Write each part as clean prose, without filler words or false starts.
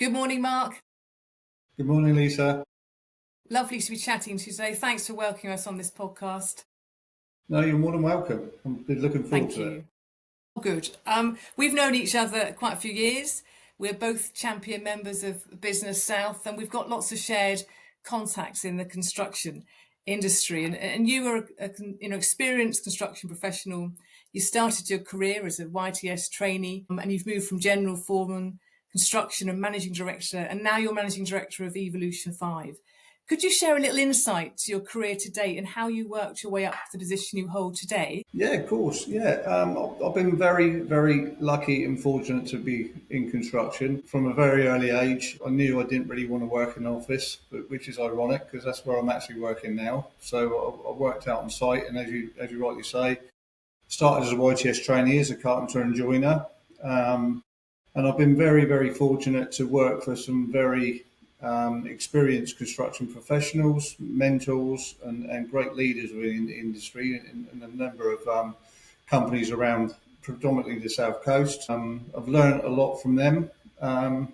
Good morning, Mark. Good morning, Lisa. Lovely to be chatting to you today. Thanks for welcoming us on this podcast. No, you're more than welcome. I've been looking forward Thank to it. you. Good. We've known each other quite a few years. We're both champion members of Business South, and we've got lots of shared contacts in the construction industry. And you were experienced construction professional. You started your career as a YTS trainee, and you've moved from general foreman, construction, and managing director, and now you're managing director of Evolution5. Could you share a little insight to your career to date and how you worked your way up to the position you hold today? Yeah, of course. Yeah, I've been very, very lucky and fortunate to be in construction from a very early age. I knew I didn't really want to work in an office, which is ironic because that's where I'm actually working now. So I worked out on site, and as you rightly say, started as a YTS trainee as a carpenter and joiner. And I've been very, very fortunate to work for some very experienced construction professionals, mentors, and great leaders within the industry and a number of companies around predominantly the South Coast. I've learned a lot from them. And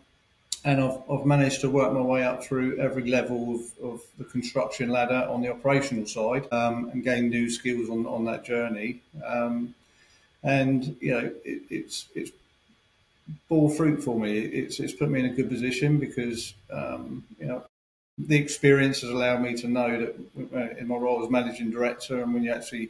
I've managed to work my way up through every level of the construction ladder on the operational side and gain new skills on that journey. And it's bore fruit for me. It's put me in a good position because the experience has allowed me to know that in my role as managing director, and when you're actually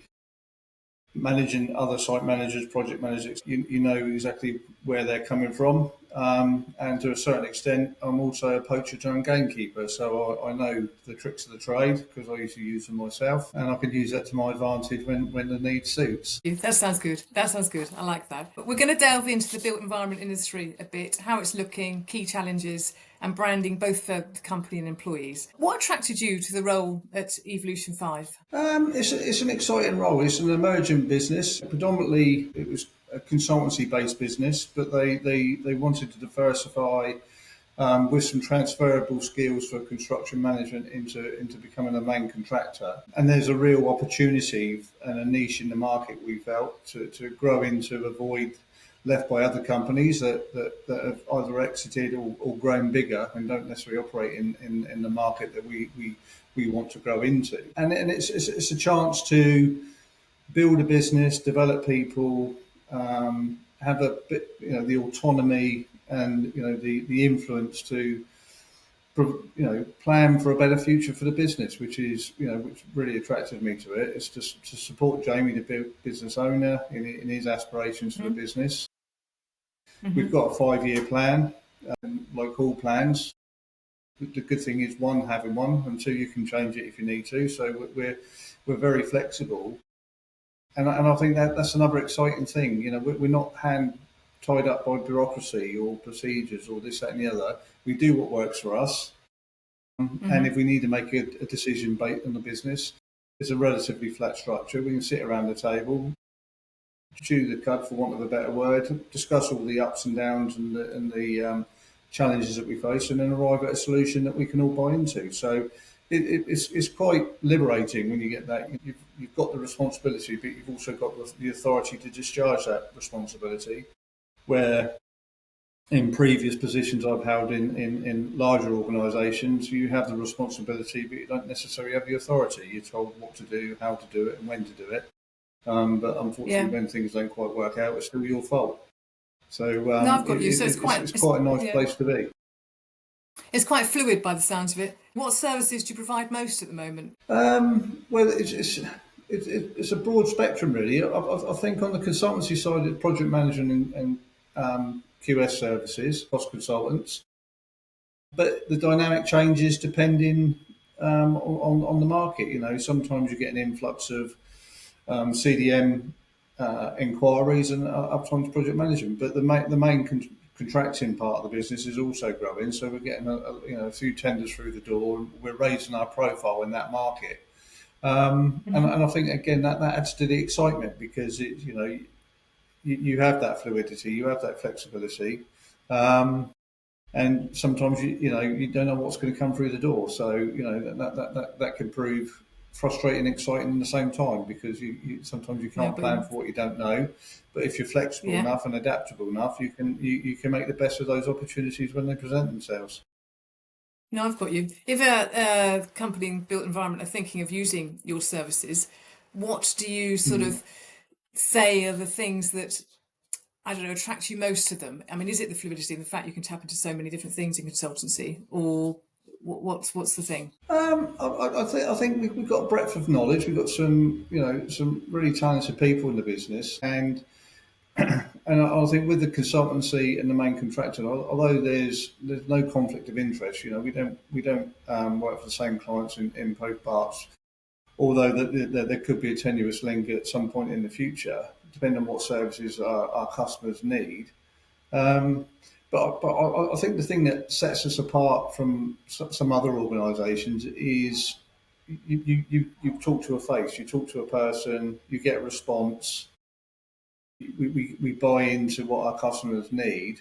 managing other site managers, project managers, you know exactly where they're coming from. And to a certain extent, I'm also a poacher turned gamekeeper, so I know the tricks of the trade because I used to use them myself, and I can use that to my advantage when the need suits. That sounds good. That sounds good. I like that. But we're going to delve into the built environment industry a bit, how it's looking, key challenges, and branding both for the company and employees. What attracted you to the role at Evolution5? It's an exciting role. It's an emerging business. Predominantly, it was a consultancy-based business, but they wanted to diversify with some transferable skills for construction management into becoming a main contractor. And there's a real opportunity and a niche in the market, we felt, to grow into a void left by other companies that have either exited or grown bigger and don't necessarily operate in the market that we want to grow into. And it's a chance to build a business, develop people, have a bit, the autonomy and the influence to plan for a better future for the business, which really attracted me to it. It's just to support Jamie, the business owner, in his aspirations for the business. We've got a 5-year plan, like all plans. The good thing is, one, having one, and two, you can change it if you need to. So we're very flexible, and I think that's another exciting thing. We're not tied up by bureaucracy or procedures or this, that, and the other. We do what works for us, and if we need to make a decision based on the business, it's a relatively flat structure. We can sit around the table, chew the cud, for want of a better word, discuss all the ups and downs and the challenges that we face, and then arrive at a solution that we can all buy into. So it's quite liberating when you get that. You've got the responsibility, but you've also got the authority to discharge that responsibility. Where in previous positions I've held in larger organisations, you have the responsibility, but you don't necessarily have the authority. You're told what to do, how to do it, and when to do it. But unfortunately, when things don't quite work out, it's still your fault. So No, I've got you. So it's quite a nice place to be. It's quite fluid by the sounds of it. What services do you provide most at the moment? Well, it's a broad spectrum, really. I think on the consultancy side, it's project management and QS services, cost consultants. But the dynamic changes depending on the market. Sometimes you get an influx of CDM inquiries and uptime project management. But the main contracting part of the business is also growing, so we're getting a few tenders through the door, and we're raising our profile in that market. And I think again that adds to the excitement because you have that fluidity, you have that flexibility, and sometimes you don't know what's going to come through the door. So that can prove frustrating, exciting at the same time, because sometimes you Yeah, can't but plan for what you don't know. But if you're flexible yeah. enough and adaptable enough, you can make the best of those opportunities when they present themselves. No, I've got you. If a company in built environment are thinking of using your services, what do you sort Mm. of say are the things that, I don't know, attract you most to them? I mean, is it the fluidity and the fact you can tap into so many different things in consultancy, or what's the thing? I think we've got a breadth of knowledge. We've got some really talented people in the business, and I think with the consultancy and the main contractor, although there's no conflict of interest, we don't work for the same clients in both parts. Although there could be a tenuous link at some point in the future, depending on what services our customers need. Um, but I think the thing that sets us apart from some other organisations is you talk to a face, you talk to a person, you get a response. We buy into what our customers need,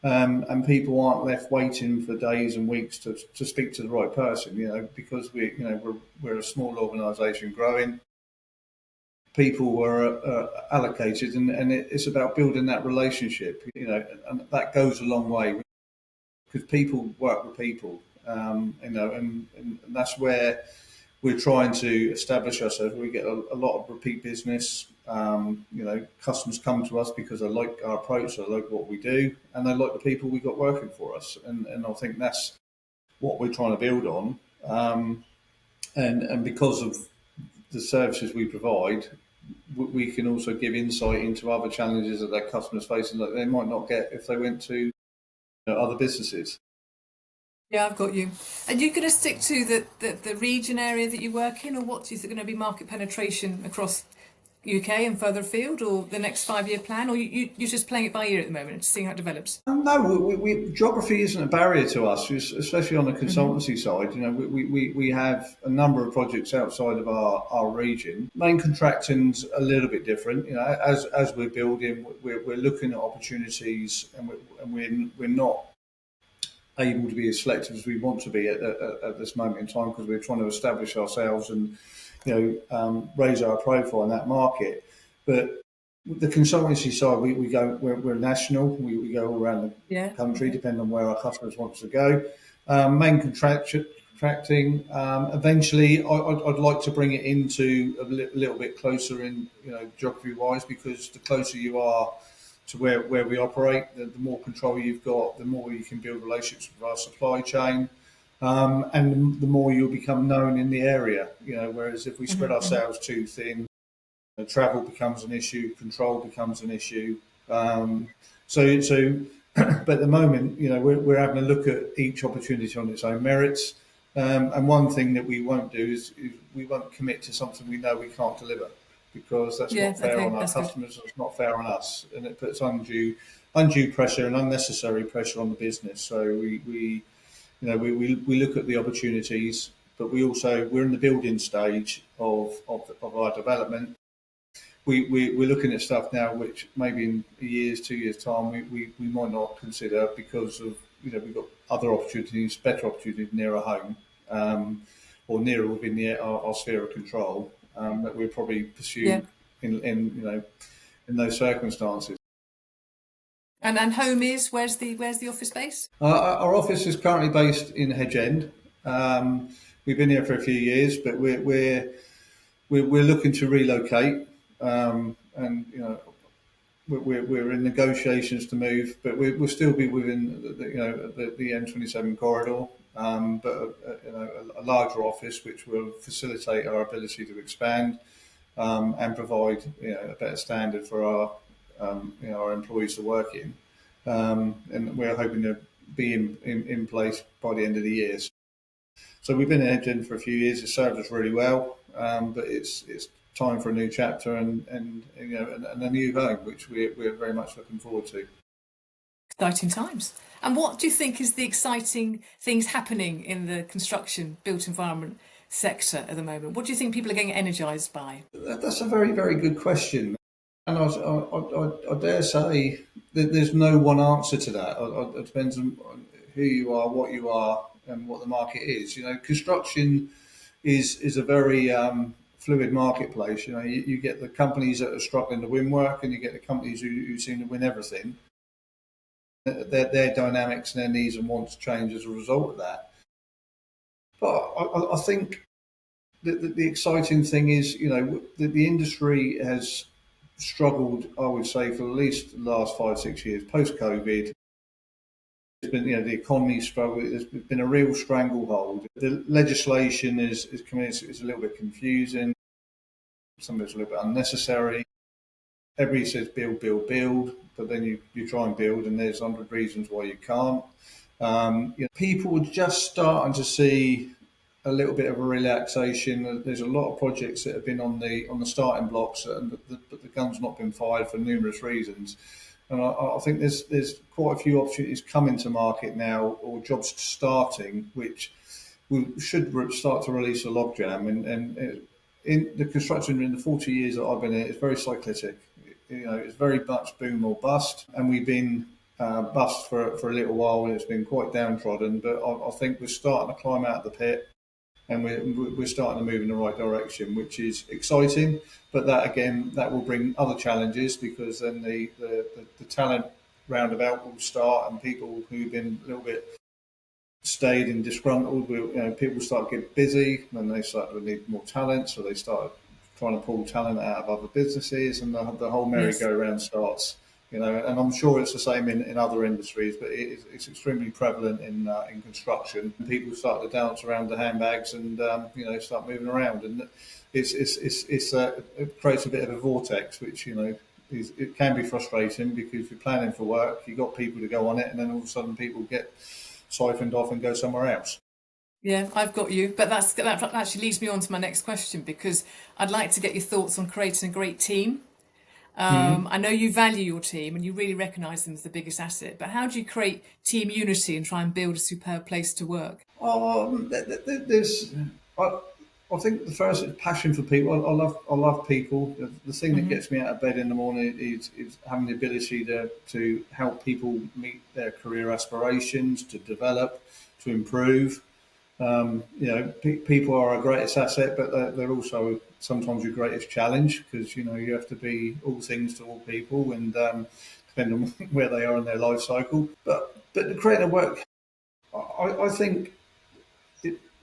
and people aren't left waiting for days and weeks to speak to the right person. Because we're a small organisation growing. People were allocated, and it's about building that relationship. And that goes a long way, because people work with people. And that's where we're trying to establish ourselves. We get a lot of repeat business. Customers come to us because they like our approach, they like what we do, and they like the people we got working for us. And I think that's what we're trying to build on. And because of the services we provide, we can also give insight into other challenges that their customers facing that they might not get if they went to other businesses. Yeah, I've got you. And you're going to stick to the region area that you work in, or what is it going to be market penetration across UK and further afield, or the next 5 year plan, or you're just playing it by ear at the moment and seeing how it develops? No, geography isn't a barrier to us, especially on the Hmm. consultancy side. We have a number of projects outside of our region. Main contracting's a little bit different. As we're building, we're looking at opportunities, and we're not able to be as selective as we want to be at this moment in time, because we're trying to establish ourselves and raise our profile in that market. But the consultancy side, we're national. We go all around the Yeah. country, Okay. depending on where our customers want us to go. Main contracting. Eventually, I'd like to bring it into a little bit closer in, geography wise, because the closer you are to where we operate, the more control you've got, the more you can build relationships with our supply chain, and the more you'll become known in the area. Whereas if we spread Hmm. ourselves too thin, travel becomes an issue, control becomes an issue. So, but at the moment, we're having a look at each opportunity on its own merits. And one thing that we won't do is we won't commit to something we know we can't deliver, because that's Yeah. not fair Okay. on our That's good. customers, it's not fair on us, and it puts undue pressure and unnecessary pressure on the business. So we look at the opportunities, but we're in the building stage of our development. We're looking at stuff now which maybe in a year's, 2 years' time, we might not consider, because of, we've got other opportunities, better opportunities nearer home, or nearer within our sphere of control, that we'll probably Yeah. pursue in those circumstances. And home is, where's the office base? Our office is currently based in Hedge End. We've been here for a few years, but we're looking to relocate, and we're in negotiations to move, but we'll still be within the N27 corridor, but a larger office which will facilitate our ability to expand, and provide a better standard for our employees to work in, and we're hoping to be in place by the end of the year. So we've been in Edgen for a few years. It served us really well, but it's time for a new chapter, and a new home, which we're very much looking forward to. Exciting times. And what do you think is the exciting things happening in the construction built environment sector at the moment? What do you think people are getting energized by? That's a very, very good question, and I dare say that there's no one answer to that. It depends on who you are, what you are, and what the market is. Construction is a very fluid marketplace. You get the companies that are struggling to win work, and you get the companies who seem to win everything. Their dynamics and their needs and wants change as a result of that. But I think the exciting thing is, the industry has struggled, I would say, for at least the last 5, 6 years post COVID. There's been, the economy struggle. There's been a real stranglehold. The legislation is coming. It's a little bit confusing. Some of it's a little bit unnecessary. Everybody says build, build, build, but then you try and build, and there's 100 reasons why you can't. People are just starting to see a little bit of a relaxation. There's a lot of projects that have been on the starting blocks, but the gun's not been fired for numerous reasons. And I think there's quite a few opportunities coming to market now, or jobs starting, which we should start to release a logjam. And in the construction, in the 40 years that I've been in, it's very cyclic. It's very much boom or bust, and we've been bust for a little while, and it's been quite downtrodden. But I think we're starting to climb out of the pit, and we're starting to move in the right direction, which is exciting. But that will bring other challenges, because then the talent roundabout will start, and people who've been a little bit stayed and disgruntled, people start to get busy, and they start to need more talent, so they start trying to pull talent out of other businesses, and the whole merry-go-round starts. And I'm sure it's the same in other industries, but it's extremely prevalent in construction. People start to dance around the handbags and start moving around, and it creates a bit of a vortex, which it can be frustrating, because you're planning for work, you've got people to go on it, and then all of a sudden people get siphoned off and go somewhere else. Yeah, I've got you. But that actually leads me on to my next question, because I'd like to get your thoughts on creating a great team. I know you value your team and you really recognise them as the biggest asset, but how do you create team unity and try and build a superb place to work? There's, I think the first is passion for people. I love people. The thing that gets me out of bed in the morning is having the ability to help people meet their career aspirations, to develop, to improve. People are our greatest asset, but they're also sometimes your greatest challenge, because you have to be all things to all people, and depending on where they are in their life cycle. But to create a work, I think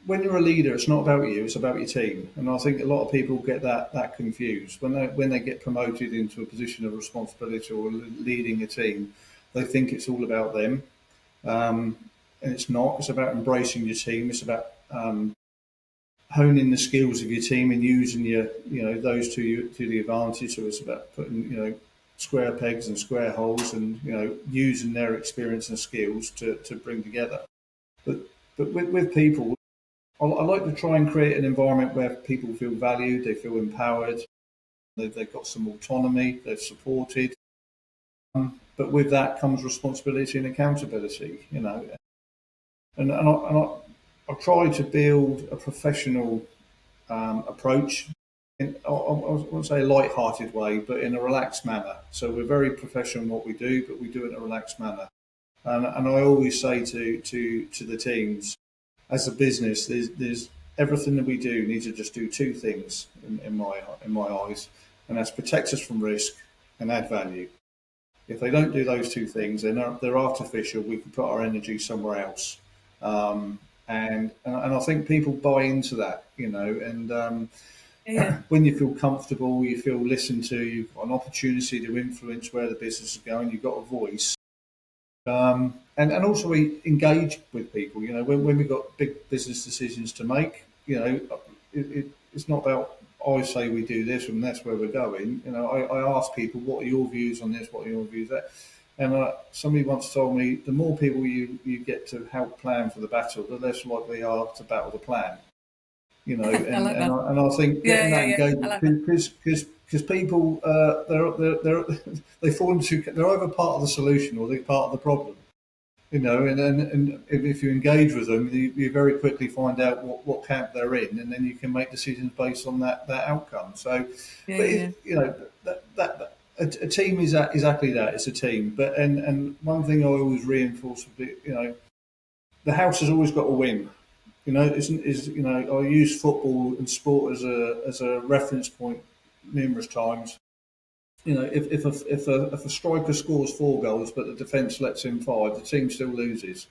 when you're a leader, it's not about you; it's about your team. And I think a lot of people get that confused when they get promoted into a position of responsibility or leading a team. They think it's all about them. And it's not. It's about embracing your team. It's about honing the skills of your team and using those to the advantage. So it's about putting square pegs and square holes, and using their experience and skills to bring together. But with people, I like to try and create an environment where people feel valued, they feel empowered, they've got some autonomy, they're supported. But with that comes responsibility and accountability. And I try to build a professional approach, I won't say a light-hearted way, but in a relaxed manner. So we're very professional in what we do, but we do it in a relaxed manner. And I always say to the teams, as a business, there's everything that we do needs to just do two things in my eyes, and that's protect us from risk and add value. If they don't do those two things, they're artificial. We can put our energy somewhere else. And I think people buy into that, and when you feel comfortable, you feel listened to, you've got an opportunity to influence where the business is going, you've got a voice. And also we engage with people, when we've got big business decisions to make, it's not about, I say we do this and that's where we're going. I ask people, what are your views on this? What are your views on that? And somebody once told me, the more people you get to help plan for the battle, the less likely they are to battle the plan. And I think getting that engagement, because people they fall into, they're either part of the solution or they're part of the problem. And if you engage with them, you very quickly find out what camp they're in, and then you can make decisions based on that outcome. So, a team is exactly that. It's a team. But and one thing I always reinforce would be, the house has always got to win. I use football and sport as a reference point numerous times. If a striker scores 4 goals but the defence lets in 5, the team still loses.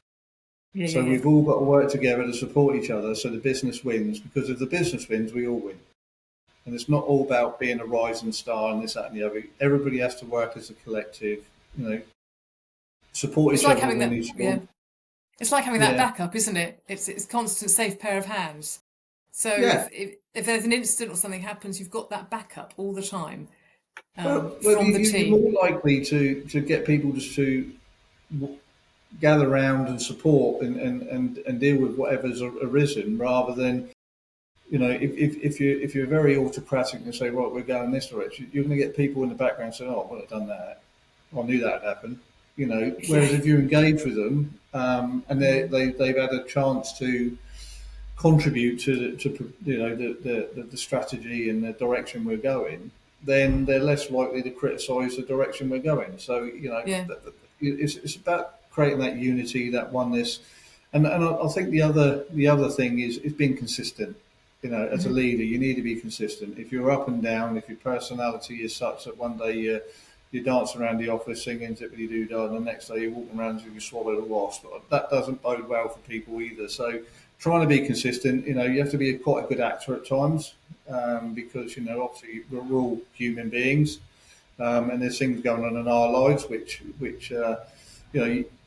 Yeah, So yeah, yeah. we've all got to work together to support each other so the business wins, because if the business wins, we all win. And it's not all about being a rising star and this, that, and the other. Everybody has to work as a collective, support It's each like other having when that, we need yeah. support. It's like having that Yeah. backup, isn't it? It's constant safe pair of hands. So Yeah. if there's an incident or something happens, you've got that backup all the time Well, from the you're team. more likely to get people just to gather around and support and deal with whatever's arisen, rather than, if you're very autocratic and say, right, we're going this direction, you're going to get people in the background saying, oh, I would have done that. I knew that would happen. Yeah, Whereas if you engage with them, and yeah, they've had a chance to contribute to the strategy and the direction we're going, then they're less likely to criticise the direction we're going. So yeah. it's about creating that unity, that oneness, and I think the other thing is being consistent. As a Hmm. leader, you need to be consistent. If you're up and down, if your personality is such that one day you dance around the office singing zippity doo dah, and the next day you're walking around as if you swallowed a wasp, that doesn't bode well for people either. So trying to be consistent, you have to be quite a good actor at times, because obviously we're all human beings, and there's things going on in our lives which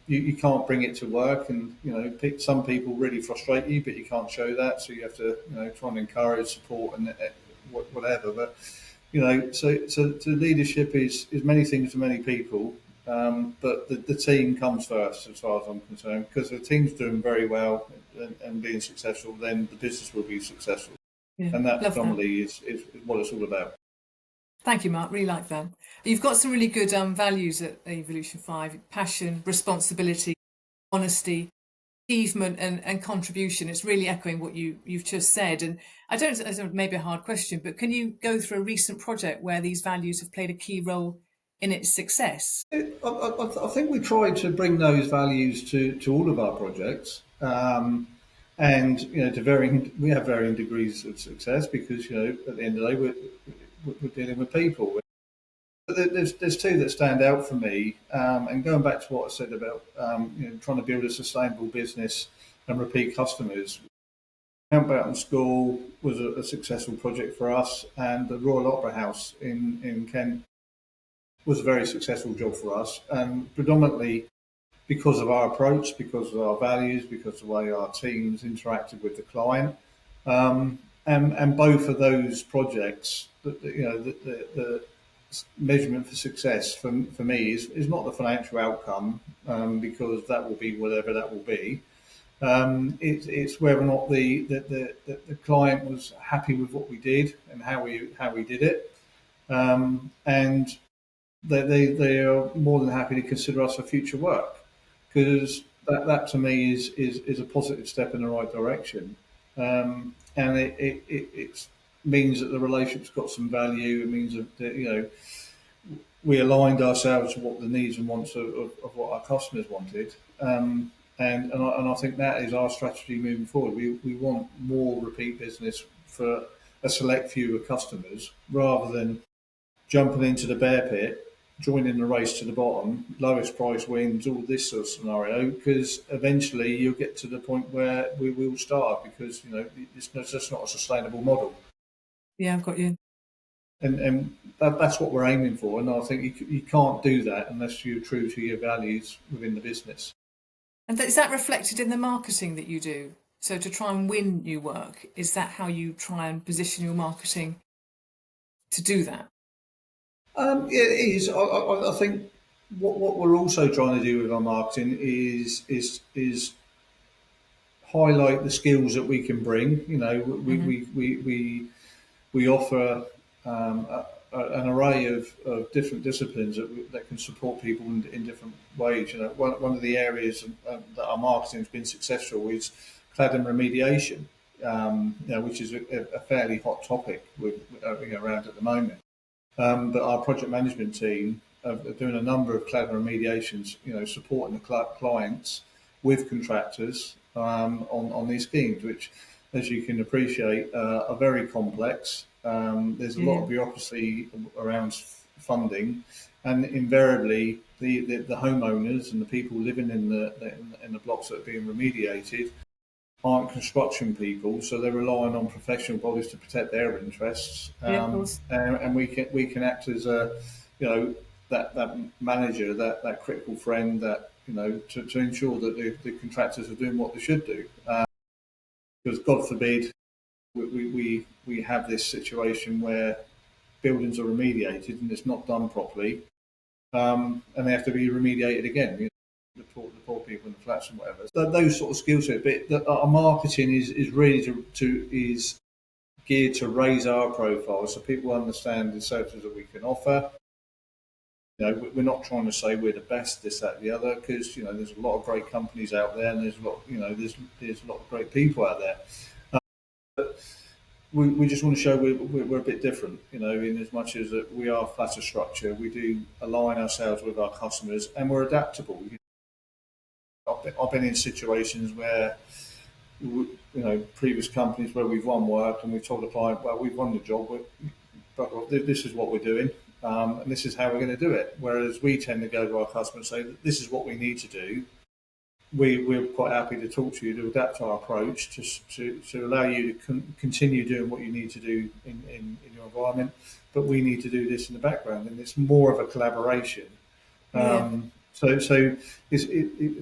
you can't bring it to work, and some people really frustrate you, but you can't show that, so you have to try and encourage, support, and whatever. But so leadership is many things to many people, but the team comes first as far as I'm concerned, because the team's doing very well and being successful, then the business will be successful, Yeah, and that love that. predominantly is what it's all about. Thank you, Mark. Really like that. You've got some really good values at Evolution 5: passion, responsibility, honesty, achievement, and contribution. It's really echoing what you've just said. And I don't, as maybe a hard question, but can you go through a recent project where these values have played a key role in its success? I think we try to bring those values to all of our projects, and to varying we have varying degrees of success, because at the end of the day we're dealing with people. But there's two that stand out for me, and going back to what I said about trying to build a sustainable business and repeat customers. Mountbatten School was a successful project for us, and the Royal Opera House in Kent was a very successful job for us, and predominantly because of our approach, because of our values, because of the way our teams interacted with the client. And both of those projects, the measurement for success for me is not the financial outcome, because that will be whatever that will be. It's whether or not the client was happy with what we did and how we did it, and they are more than happy to consider us for future work, because that to me is a positive step in the right direction, and it means that the relationship's got some value. It means that we aligned ourselves to what the needs and wants of what our customers wanted. And I think that is our strategy moving forward. We want more repeat business for a select few of customers, rather than jumping into the bear pit, joining the race to the bottom, lowest price wins, all this sort of scenario, because eventually you'll get to the point where we will starve, because it's just not a sustainable model. Yeah, I've got you. And that's what we're aiming for. And I think you can't do that unless you're true to your values within the business. And is that reflected in the marketing that you do? So to try and win new work, is that how you try and position your marketing to do that? Yeah, it is. I think what we're also trying to do with our marketing is highlight the skills that we can bring. Hmm. We offer an array of different disciplines that can support people in different ways. One of the areas that our marketing has been successful is cladding remediation, which is a fairly hot topic around at the moment. But our project management team are doing a number of clever remediations, supporting the clients with contractors, on these schemes, which, as you can appreciate, are very complex. There's a lot Yeah. of bureaucracy around funding, and invariably the homeowners and the people living in the blocks that are being remediated aren't construction people, so they're relying on professional bodies to protect their interests. Yeah, of course. And we can act as a, that manager, that critical friend, that to ensure that the contractors are doing what they should do. Because God forbid we have this situation where buildings are remediated and it's not done properly, and they have to be remediated again. The poor people in the flats and whatever. So those sort of skill sets. But our marketing is really is geared to raise our profile so people understand the services that we can offer. We're not trying to say we're the best, this, that, the other, because there's a lot of great companies out there, and there's a lot, there's a lot of great people out there. We just want to show we're a bit different, in as much as that we are flatter structure. We do align ourselves with our customers, and we're adaptable. I've been in situations where, previous companies where we've won work and we've told the client, well, we've won the job, but this is what we're doing, and this is how we're going to do it. Whereas we tend to go to our customers and say, this is what we need to do. We're quite happy to talk to you, to adapt our approach to allow you to continue doing what you need to do in your environment, but we need to do this in the background, and it's more of a collaboration. Yeah. So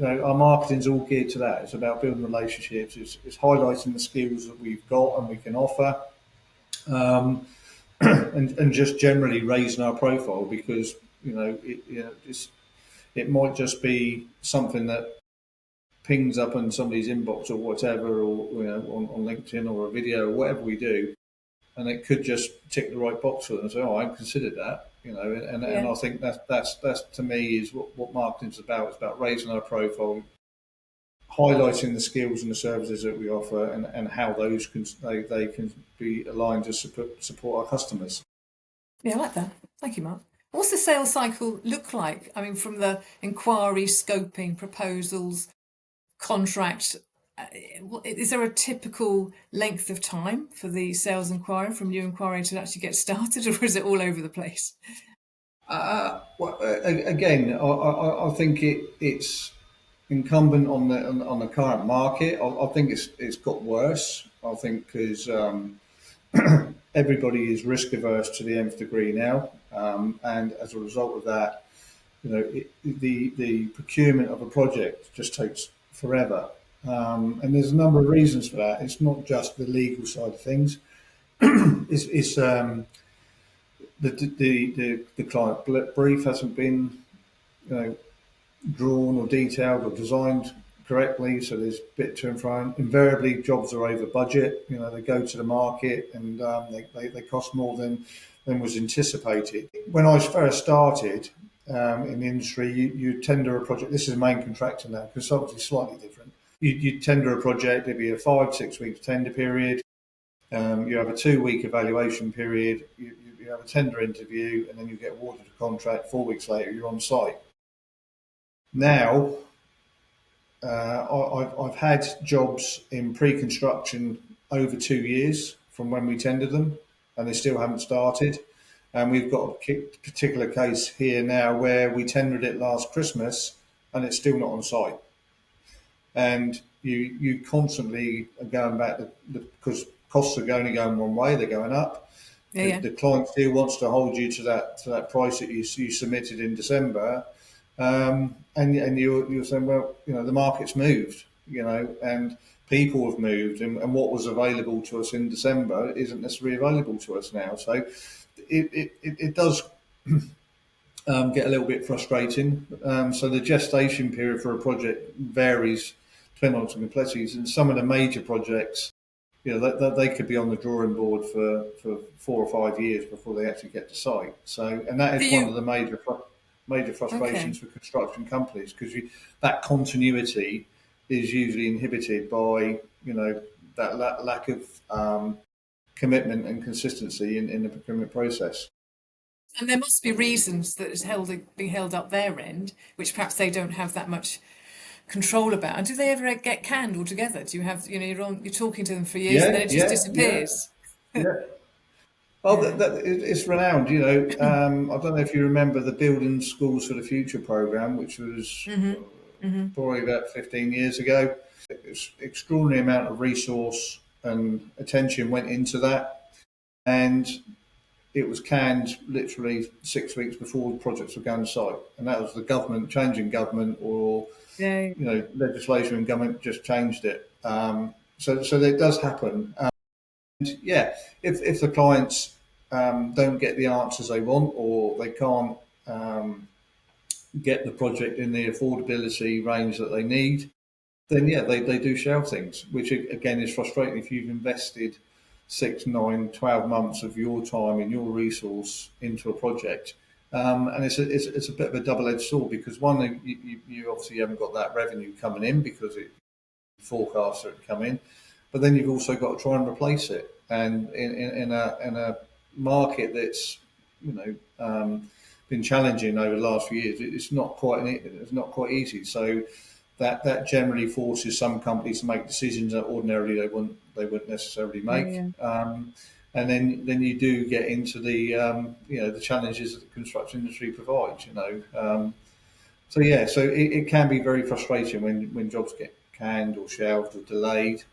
our marketing's all geared to that. It's about building relationships. It's highlighting the skills that we've got and we can offer, and just generally raising our profile, because it might just be something that pings up on somebody's inbox or whatever, or on LinkedIn, or a video, or whatever we do, and it could just tick the right box for them and say, "Oh, I've considered that," and Yeah. I think that's to me is what marketing's about. It's about raising our profile, highlighting the skills and the services that we offer, and how those they can be aligned to support our customers. Yeah, I like that. Thank you, Mark. What's the sales cycle look like? I mean, from the inquiry, scoping, proposals, contract, is there a typical length of time for the sales inquiry, from new inquiry to actually get started, or is it all over the place? Again, I think it's incumbent on the current market. I think it's got worse. I think because everybody is risk averse to the nth degree now, and as a result of that, the procurement of a project just takes forever. And there's a number of reasons for that. It's not just the legal side of things. It's the client brief hasn't been drawn or detailed or designed correctly, so there's a bit to and fro. Invariably, jobs are over budget. They go to the market, and they cost more than was anticipated. When I first started in the industry, you tender a project. This is a main contractor now. Consultancy is slightly different. You tender a project. There'd be a 5-6 week tender period. You have a 2-week evaluation period. You have a tender interview, and then you get awarded a contract. 4 weeks later, you're on site. Now, I've had jobs in pre-construction over 2 years from when we tendered them, and they still haven't started. And we've got a particular case here now where we tendered it last Christmas, and it's still not on site. And you constantly are going back because costs are only going one way; they're going up. Yeah. The client still wants to hold you to that price that you submitted in December, and you're saying, well, the market's moved, and people have moved, and what was available to us in December isn't necessarily available to us now. So it does get a little bit frustrating. So the gestation period for a project varies depending on some complexities, and some of the major projects, they could be on the drawing board for 4 or 5 years before they actually get to site. So, and that is one of the major frustrations for construction companies, because that continuity is usually inhibited by that lack of commitment and consistency in the procurement process. And there must be reasons that it's being held up their end, which perhaps they don't have that much control about. And do they ever get canned altogether? Do you have, you're talking to them for years and then Yeah, it just yeah, yeah, disappears? yeah. Oh, Yeah. it's renowned. I don't know if you remember the Building Schools for the Future program, which was probably about 15 years ago. It's extraordinary amount of resource and attention went into that, and it was canned literally 6 weeks before the projects were going to site, and that was the government changing government, or Yeah. legislation and government just changed it. So that does happen. Yeah, if the clients don't get the answers they want, or they can't get the project in the affordability range that they need, then yeah, they do shelve things, which again is frustrating if you've invested 6, 9, 12 months of your time and your resource into a project. And it's a bit of a double-edged sword, because one, you obviously haven't got that revenue coming in because it forecasts it come in, but then you've also got to try and replace it. And in a market that's been challenging over the last few years, it's not quite easy. So that generally forces some companies to make decisions that ordinarily they wouldn't necessarily make. Yeah. And then you do get into the challenges that the construction industry provides. So it can be very frustrating when jobs get canned or shelved or delayed,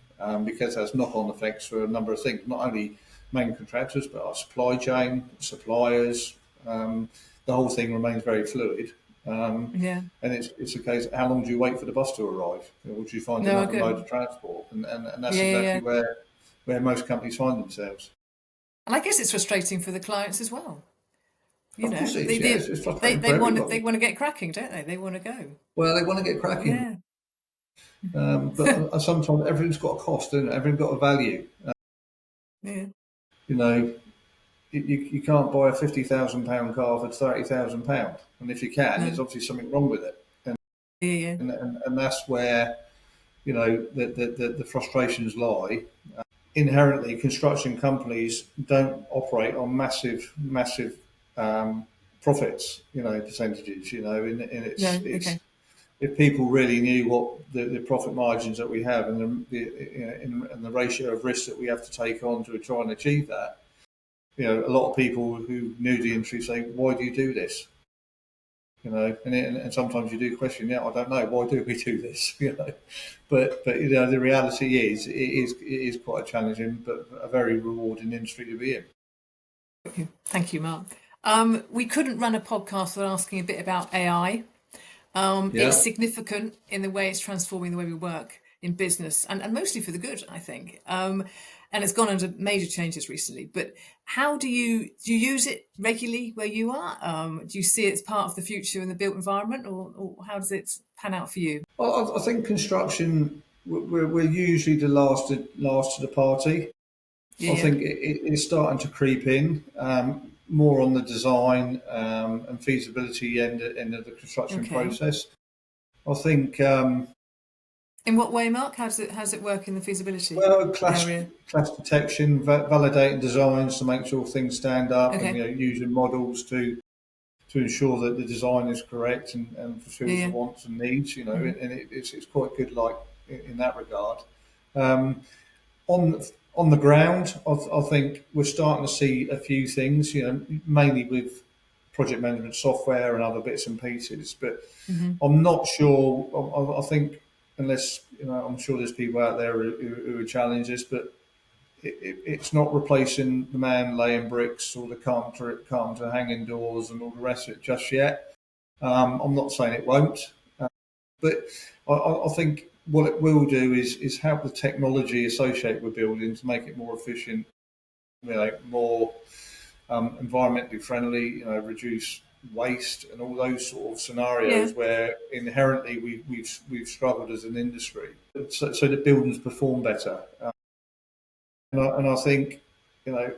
because that's knock-on effects for a number of things, not only main contractors but our supply chain, suppliers. The whole thing remains very fluid. Yeah. And it's a case of how long do you wait for the bus to arrive, or do you find No, I another mode get. of transport? And that's Yeah, yeah, exactly yeah. where most companies find themselves. And I guess it's frustrating for the clients as well. Of course it is, They yeah, do. it's They frustrating for they want to everybody. they want to get cracking, don't they? They want to go. Well, they want to get cracking, Yeah. but sometimes everything's got a cost, isn't it? Everything's got a value. Yeah. You know, you can't buy a £50,000 car for £30,000, and if you can, No. there's obviously something wrong with it, Yeah, yeah. and that's where the frustrations lie. Inherently, construction companies don't operate on massive profits, percentages. And No. it's Okay. if people really knew what the profit margins that we have, and and the ratio of risk that we have to take on to try and achieve that. A lot of people who knew the industry say, "Why do you do this?" And sometimes you do question, "Yeah, I don't know. Why do we do this?" But the reality is, it is quite a challenging but a very rewarding industry to be in. Thank you, Mark. We couldn't run a podcast without asking a bit about AI. It's Yeah. significant in the way it's transforming the way we work in business, and mostly for the good, I think. And it's gone under major changes recently. But how do you use it regularly where you are? Do you see it as part of the future in the built environment, or how does it pan out for you? Well, I think construction, we're usually the last to the party. I Yeah, think it's starting to creep in, more on the design and feasibility end of the yeah. construction Okay. process. I think, In what way, Mark? How does it work in the feasibility well, class area? class detection, validating designs to make sure things stand up, and Okay. using models to ensure that the design is correct and Yeah, fulfills the yeah. wants and needs. Hmm. And it's quite good, like in that regard. Um, on on the ground, I think we're starting to see a few things. Mainly with project management software and other bits and pieces. But Hmm. I'm not sure. I think unless I'm sure there's people out there who would challenge this, but it's not replacing the man laying bricks or the carpenter hanging doors and all the rest of it just yet. I'm not saying it won't, but I think what it will do is help the technology associated with building to make it more efficient, more environmentally friendly, reduce waste and all those sort of Yeah. scenarios where inherently we've struggled as an industry, so that buildings perform better. And I think, you know,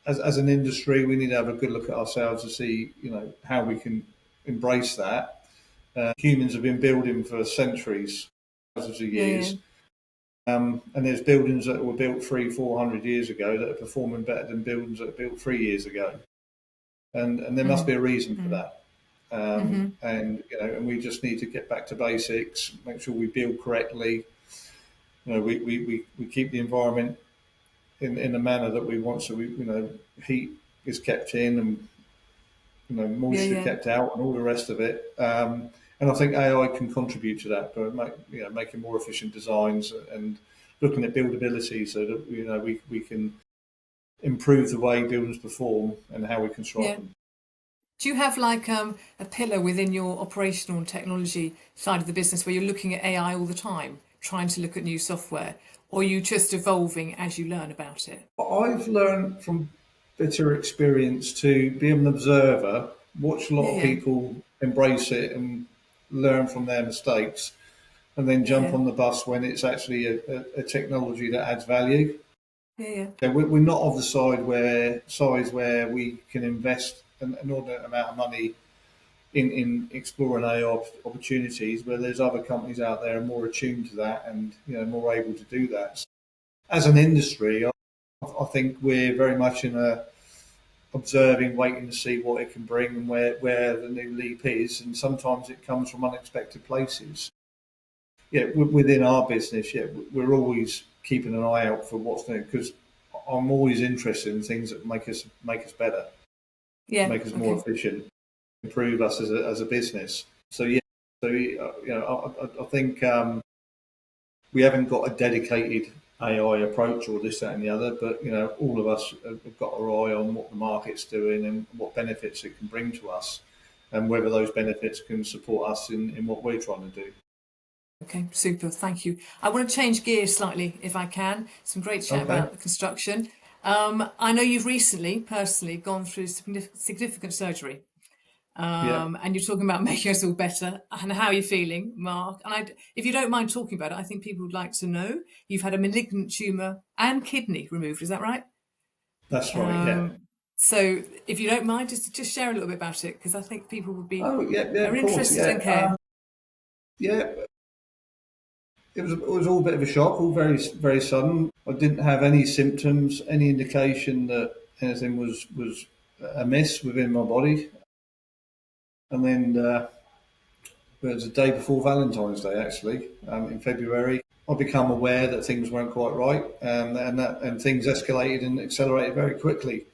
as an industry, we need to have a good look at ourselves to see, how we can embrace that. Humans have been building for centuries, thousands of Yeah, yeah. years, and there's buildings that were built 300-400 years ago that are performing better than buildings that were built 3 years ago, and there must Mm. be a reason for Mm. that. And and we just need to get back to basics, make sure we build correctly. We keep the environment in a manner that we want, so heat is kept in, and Yeah, moisture yeah, kept out, and all the rest of it. And I think AI can contribute to that, but making more efficient designs and looking at buildability, so that we can improve the way buildings perform and how we construct yeah. them. Do you have like a pillar within your operational and technology side of the business where you're looking at AI all the time, trying to look at new software, or are you just evolving as you learn about it? I've learned from bitter experience to be an observer, watch a Yeah, lot of yeah, people embrace it and learn from their mistakes, and then yeah, jump yeah, on the bus when it's actually a technology that adds value. yeah, yeah, Yeah, we're not of the size where we can invest an inordinate amount of money in exploring AI opportunities, where there's other companies out there more attuned to that and more able to do that. As an industry, I think we're very much in a observing, waiting to see what it can bring and where the new leap is. And sometimes it comes from unexpected places. Yeah, within our business, yeah, we're always keeping an eye out for what's new, because I'm always interested in things that make us better, yeah. make us more Okay. efficient, improve us as a business. So yeah, I think we haven't got a dedicated AI approach or this, that, and the other, but all of us have got our eye on what the market's doing and what benefits it can bring to us, and whether those benefits can support us in what we're trying to do. Okay, super. Thank you. I want to change gears slightly, if I can. Some great chat Okay. about the construction. I know you've recently, personally, gone through significant surgery, Yeah, and you're talking about making us all better. And how are you feeling, Mark? And if you don't mind talking about it, I think people would like to know. You've had a malignant tumour and kidney removed. Is that right? that's right. Yeah. Um, so, if you don't mind, just share a little bit about it, because I think people would be Oh, yeah, yeah, are of course. interested and care. Yeah. It was all a bit of a shock, all very very sudden. I didn't have any symptoms, any indication that anything was amiss within my body. And then it was the day before Valentine's Day, actually, in February. I become aware that things weren't quite right, and things escalated and accelerated very quickly.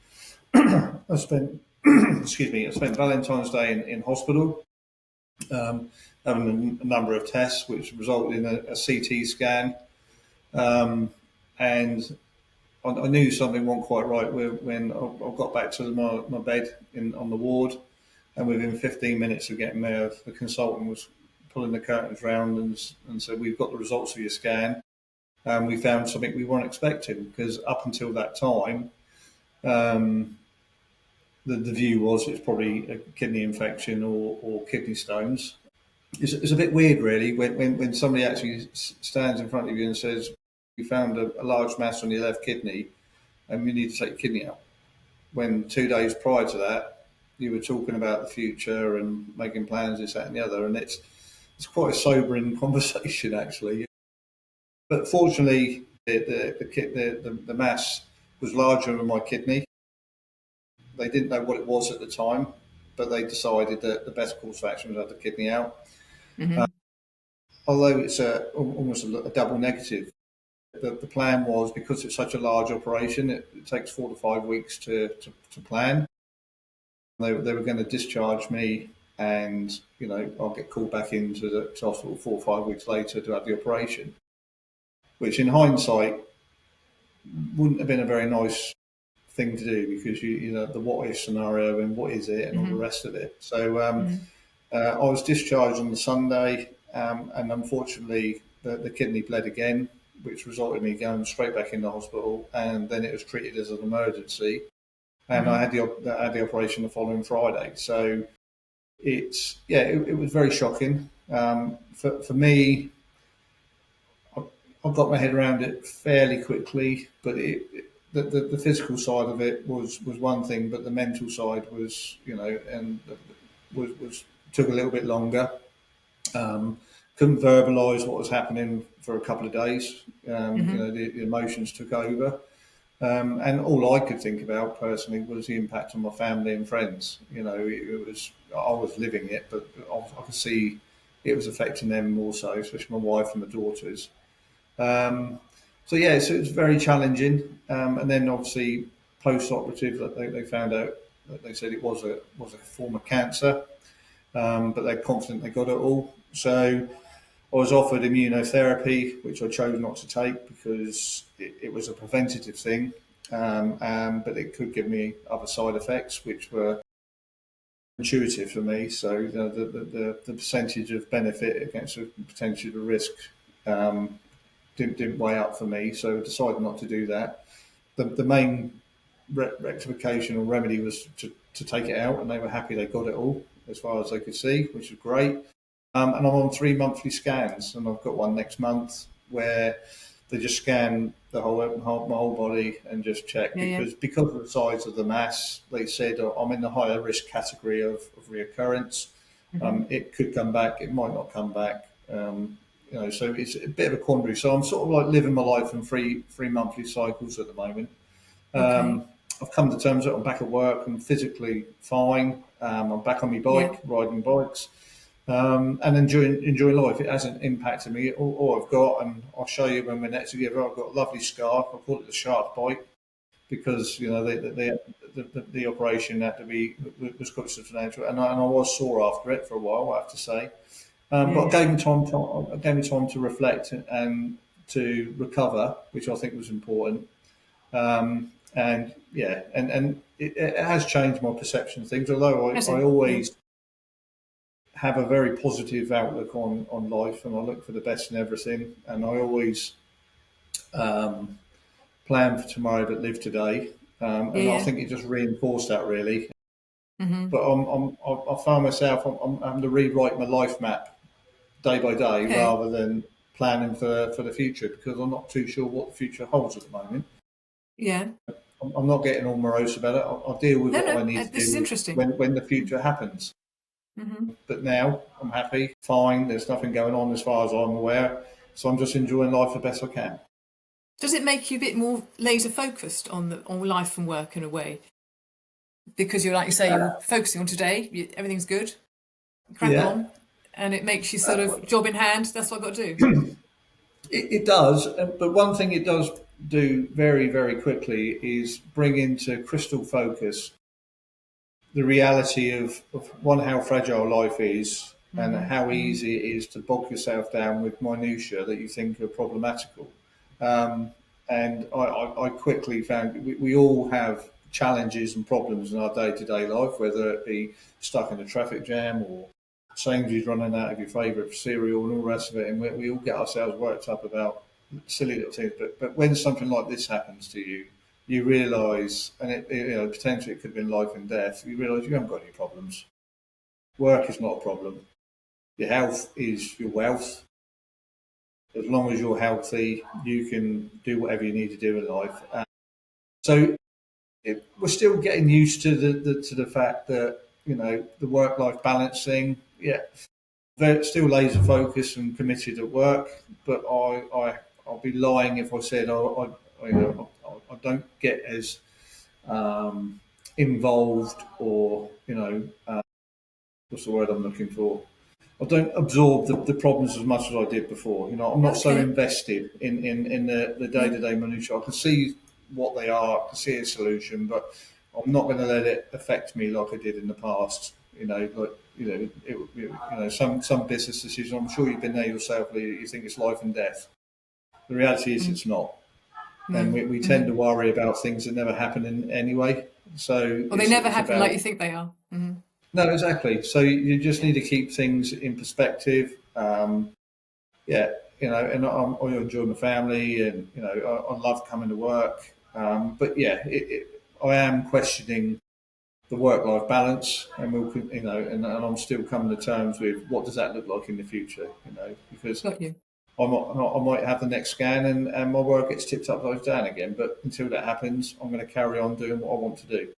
I spent, excuse me, I spent Valentine's Day in hospital, um, having a number of tests, which resulted in a CT scan, and I knew something wasn't quite right when I got back to my bed on the ward, and within 15 minutes of getting there, the consultant was pulling the curtains round and said, "We've got the results of your scan, and we found something we weren't expecting, because up until that time, um, the view was it's probably a kidney infection or kidney stones." It's a bit weird, really, when somebody actually stands in front of you and says, "We found a large mass on your left kidney, and we need to take your kidney out." When 2 days prior to that, you were talking about the future and making plans, this, that, and the other, and it's quite a sobering conversation, actually. But fortunately, the mass was larger than my kidney. They didn't know what it was at the time, but they decided that the best course of action was to have the kidney out. Hmm. Although it's almost a double negative, the plan was, because it's such a large operation, it takes 4 to 5 weeks to plan. They were going to discharge me, and I'll get called back into the hospital 4 or 5 weeks later to have the operation, which in hindsight wouldn't have been a very nice thing to do, because the what if scenario and what is it and all the Hmm. rest of it. So Hmm. I was discharged on the Sunday, and unfortunately the kidney bled again, which resulted in me going straight back into hospital, and then it was treated as an emergency, and I Hmm. had the operation the following Friday. So it was very shocking. For me, I got my head around it fairly quickly, but the physical side of it was one thing, but the mental side was, and was took a little bit longer. Couldn't verbalise what was happening for a couple of days. Hmm. The emotions took over. And all I could think about personally was the impact on my family and friends. It was, I was living it, but I could see it was affecting them also, especially my wife and my daughters. Um, so it was very challenging. And then obviously post-operative, that they found out that they said it was a form of cancer, but they're confident they got it all. So I was offered immunotherapy, which I chose not to take because it was a preventative thing, but it could give me other side effects, which were intuitive for me. So the percentage of benefit against the potential of risk um, didn't weigh up for me. So I decided not to do that. The main rectification or remedy was to take it out, and they were happy they got it all as far as they could see, which was great. And I'm on 3 monthly scans, and I've got one next month where they just scan my whole body and just check Yeah, yeah. because of the size of the mass. They said I'm in the higher risk category of reoccurrence. It could come back, it might not come back. So it's a bit of a quandary. So I'm sort of like living my life in three monthly cycles at the moment. Okay. I've come to terms that I'm back at work. I'm physically fine. I'm back on my Yeah. bike, riding bikes, and enjoying life. It hasn't impacted me. All I've got, and I'll show you when we're next together. I've got a lovely scar. I call it the shark bite because the operation had to be was quite substantial, and I was sore after it for a while. I have to say, Yeah, but yeah. it gave me time to reflect and to recover, which I think was important. And yeah, and it has changed my perception of things. Although Has I it? Yeah. always have a very positive outlook on life, and I look for the best in everything, and I always um, plan for tomorrow but live today. Yeah, And I yeah. think it just reinforced that really. Mm-hmm. But I found myself I'm having to rewrite my life map day by day Okay. rather than planning for the future because I'm not too sure what the future holds at the moment. Yeah. I'm not getting all morose about it. I'll deal with No, what I no. need to This is deal with interesting. when the future happens. Mm-hmm. But now I'm happy, fine. There's nothing going on as far as I'm aware. So I'm just enjoying life the best I can. Does it make you a bit more laser focused on life and work in a way? Because you're like you say, you're focusing on today. Everything's good. Crack Yeah, on, and it makes you sort of job in hand. That's what I've got to do. it does. But one thing it does do very, very quickly is bring into crystal focus the reality of one, how fragile life is and Mm-hmm. how Mm-hmm. easy it is to bog yourself down with minutiae that you think are problematical. Um, and I quickly found we all have challenges and problems in our day to day life, whether it be stuck in a traffic jam or Sainsbury's running out of your favourite cereal and all the rest of it. And we all get ourselves worked up about silly little things. But when something like this happens to you, you realise, and potentially it could have been life and death. You realise you haven't got any problems. Work is not a problem. Your health is your wealth. As long as you're healthy, you can do whatever you need to do in life. So we're still getting used to the fact that the work life balance thing. Yeah, they're still laser focused and committed at work. But I'll be lying if I said I don't get as involved or what's the word I'm looking for. I don't absorb the problems as much as I did before. I'm not so Okay. invested in the Yeah. day-to-day minutiae. I can see what they are, I can see a solution, but I'm not going to let it affect me like I did in the past. Some business decision. I'm sure you've been there yourself, Lee. You think it's life and death. The reality is Mm. it's not, and No. we tend Mm-hmm. to worry about things that never happen anyway. So Or they never it's happen like about you think they are. Mm-hmm. no, exactly. So you just need to keep things in perspective. Yeah, and I enjoy my family, and I love coming to work. But yeah, I am questioning the work-life balance, and and I'm still coming to terms with what does that look like in the future. Because Got you. I might have the next scan, and my work gets tipped upside down again. But until that happens, I'm going to carry on doing what I want to do.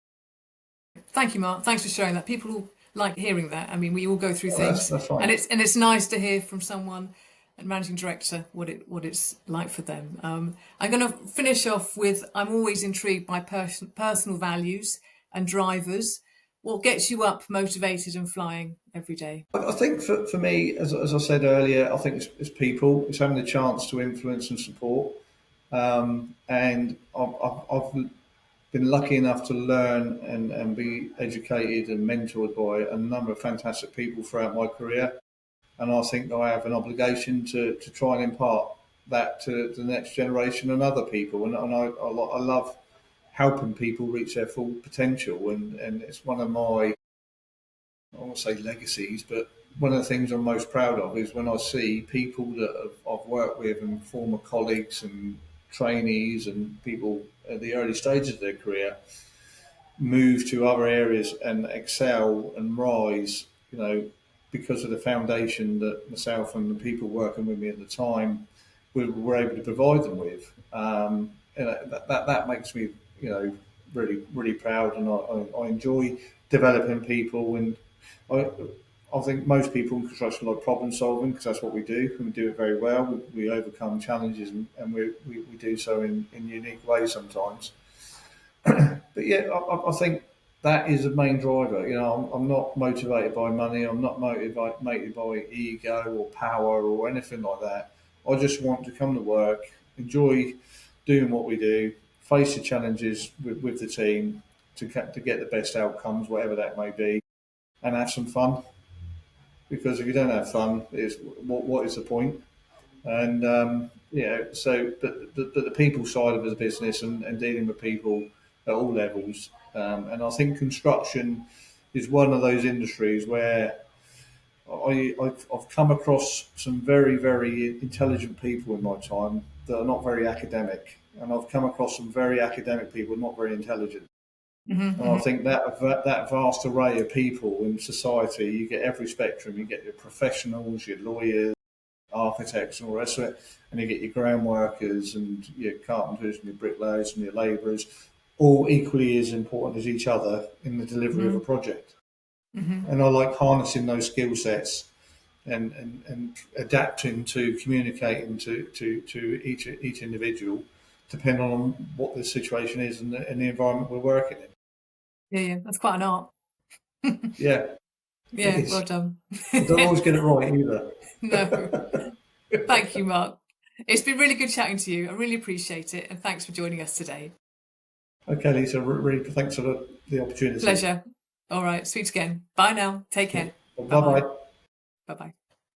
Thank you, Mark. Thanks for sharing that. People all like hearing that. I mean, we all go through Oh, things, that's fine. and it's nice to hear from someone and managing director what it's like for them. I'm going to finish off with, I'm always intrigued by personal values and drivers. What gets you up, motivated and flying every day? I think for me, as I said earlier, I think it's people. It's having the chance to influence and support. And I've been lucky enough to learn and be educated and mentored by a number of fantastic people throughout my career. And I think that I have an obligation to try and impart that to the next generation and other people. And I love helping people reach their full potential. And it's one of my, I won't say legacies, but one of the things I'm most proud of is when I see people that I've worked with and former colleagues and trainees and people at the early stages of their career move to other areas and excel and rise, because of the foundation that myself and the people working with me at the time were able to provide them with. That makes me, really, really proud, and I enjoy developing people. And I, I think most people in construction like problem solving because that's what we do, and we do it very well. We overcome challenges, and we do so in unique ways sometimes. But yeah, I think that is the main driver. I'm not motivated by money. I'm not motivated by ego or power or anything like that. I just want to come to work, enjoy doing what we do, face the challenges with the team to get the best outcomes, whatever that may be, and have some fun. Because if you don't have fun, what is the point? And but the people side of the business and dealing with people at all levels, and I think construction is one of those industries where I've come across some very, very intelligent people in my time that are not very academic, and I've come across some very academic people not very intelligent. And I think that vast array of people in society, you get every spectrum. You get your professionals, your lawyers, architects, and all the rest of it, and you get your ground workers and your carpenters and your bricklayers and your labourers, all equally as important as each other in the delivery of a project. And I like harnessing those skill sets and adapting to communicating to each individual, depending on what the situation is and the environment we're working in. Yeah, that's quite an art. Yeah, it Yeah, well is. done. I don't always get it right either. No, thank you, Mark. It's been really good chatting to you. I really appreciate it, and thanks for joining us today. Okay, Lisa, really thanks for the opportunity. Pleasure. All right, speak again. Bye now. Take care. Bye Bye bye. bye. Bye bye.